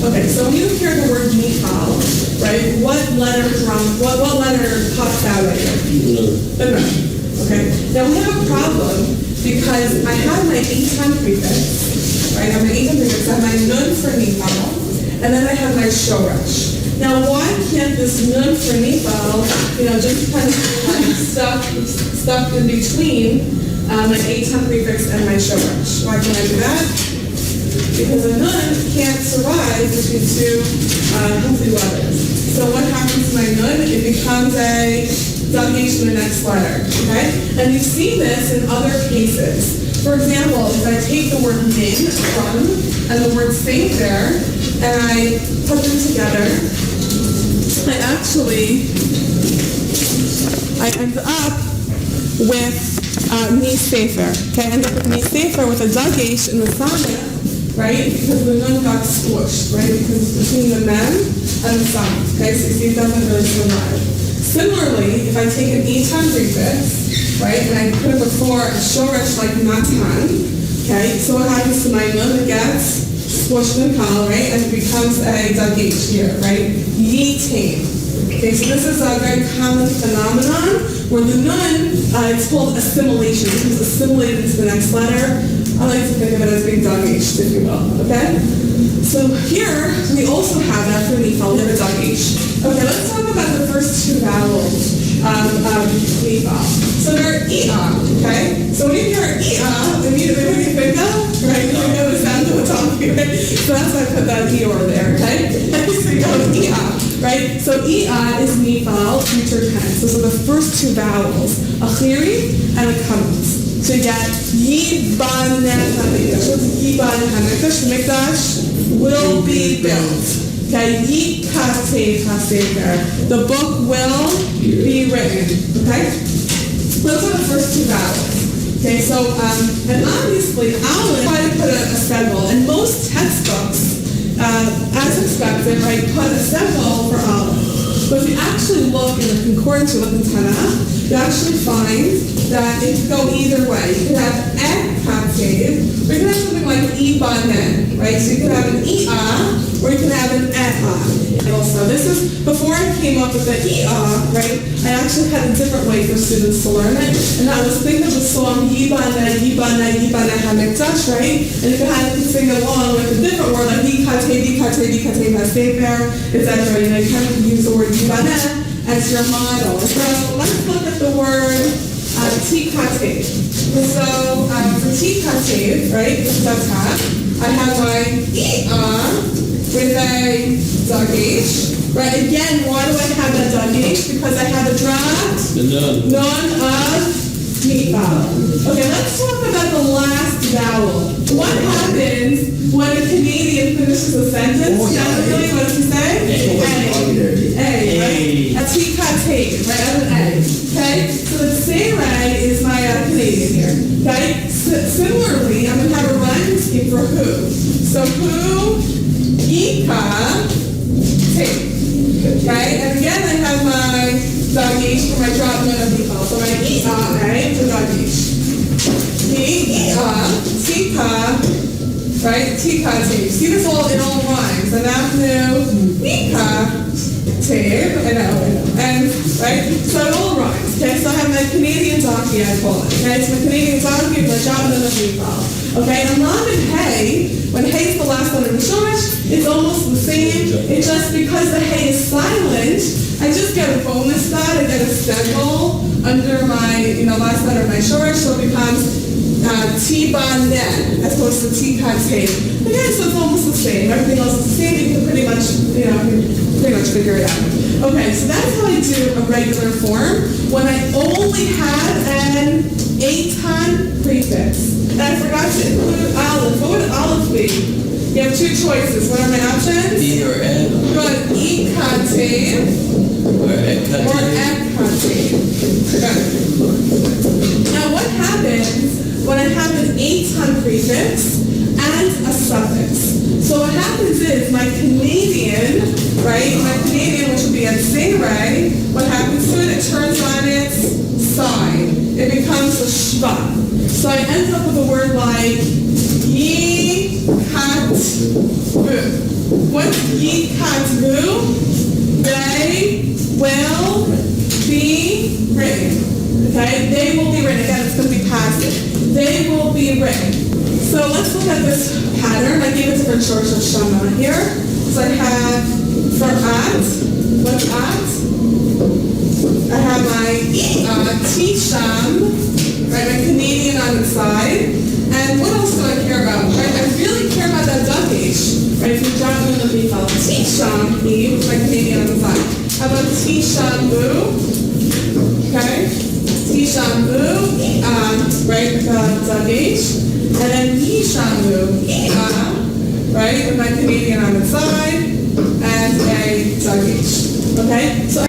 Okay, so when you hear the word Niphal, right, what letter pops out at you? The nun. Okay, now we have a problem because I have my eton prefix, right? I have my eton prefix, I have my nun for Niphal, and then I have my shoresh. Now, why can't this nun for Niphal, just kind of be stuck in between my eton prefix and my shoresh? Why can I do that? Because a nun can't survive between two healthy letters. So what happens to my nun? It becomes a dugage to the next letter, okay? And you see this in other cases. For example, if I take the word min, fun, and the word saint there, and I put them together, I end up with mi sefer, okay? I end up with mi sefer with a dugage in the sameh, right? Because the nun got squished, right? Because it's between the mem and the sameh, okay? So you see it doesn't really survive. Similarly, if I take an eton prefix, right, and I put it before a shoresh like natan, okay, so what happens to my nun? It gets squished in kal, right, and it becomes a dugage here, right? Yitain. Okay, so this is a very common phenomenon where the nun, it's called assimilation. It becomes assimilated into the next letter. I like to think of it as being dugaged, if you will, okay? So here, we also have, after Niphal, we have a dugage. Okay, let's talk about the first two vowels of Niphal. So they're Ia, okay? So when you hear Ia, immediately what do you think of? Right? You know the sound of the tongue, right? So that's why I put that Eeyore there, okay? So you go with Ia, right? So Ia is Niphal, future tense. Those are the first two vowels, a chiri and a kamas. So you get Yibaneh HaMikdash. What's Yibaneh HaMikdash? The Mikdash will be built. Okay, Yikatev HaSefer. The book will be written. Okay? Those are the first two vowels. Okay, so, and obviously, Aleph, try to put a symbol. And most textbooks, as expected, right, put a symbol for Aleph. But if you actually look in the concordance, you look in Tanakh, you actually find that it could go either way. You could have Katev, or you could have something like Ibaneh, right? So you could have an Ia, or you could have an Eha. Also, this is, before I came up with the Ia, right, I actually had a different way for students to learn it, and that was think of the song Yibaneh, Yibaneh, Yibaneh HaMikdash, right? And you could sing along with a different word, like Yikatev, Yikatev, Yikatev HaSefer, etc. You know, you kind of use the word Yibaneh as your model. So let's look at the word Tikatev. So for Tikatev, right, that's half, I have my Ia with a dugage, right? Again, why do I have that dugage? Because I have a dropped nun of Niphal. Okay, let's talk about the last vowel. What happens when a Canadian finishes a sentence? Generally, what does he say? A, right? A Tikatev, right? As an A. Okay? So the Sarai is my Canadian here. Okay? Similarly, I'm going to have a rhyme scheme for who. So who? Ika, take. Okay, and again I have my dugage for my drop nun of Niphal. So my Ia, right, for dugage. Ia, Tika, right, Tika, take. See this all, it all rhymes. And after Ika, take, I know. And, right, so it all rhymes. Okay, so I have my Canadian donkey, I call it. Okay, so my Canadian donkey is my drop nun of Niphal. Okay, and Lam and Hey, when Hey is the last letter of the shoresh, it's almost the same. It's just because the Hey is silent, I just get a bonus dot, I get a symbol under my, last letter of my shoresh, so it becomes Tibaneh, as opposed to Tikatev. Again, so it's almost the same. Everything else is the same. You can pretty much, figure it out. Okay, so that's how I do a regular form when I only have an eton prefix. And I forgot to include Aleph. What would Aleph be? You have two choices. What are my options? E or N. Good. Ikatev Or Ekatev. Now what happens when I have an eton prefix and a suffix? So what happens is my Canadian, right? My Canadian, which would be a Sarai, what happens to it? It turns on its side. It becomes a shva. So I end up with a word like Yikatvu. what's ye can't do? They will be written. Okay? They will be written. Again, it's going to be passive. They will be written. So let's look at this pattern. I gave a different source of shama here. So I have for at, what's at? I have my T-sham, right, my Canadian on the side. And what else do I care about? Right? I really care about that duck-ish. Right, if you jot in the Niphal, T-sham, which is my Canadian on the side. How about T-sham boo? Okay? T-sham boo, right, with the duck-ish. And then Ye-sham boo, right, with my Canadian on the side. And a duck-ish. Okay? So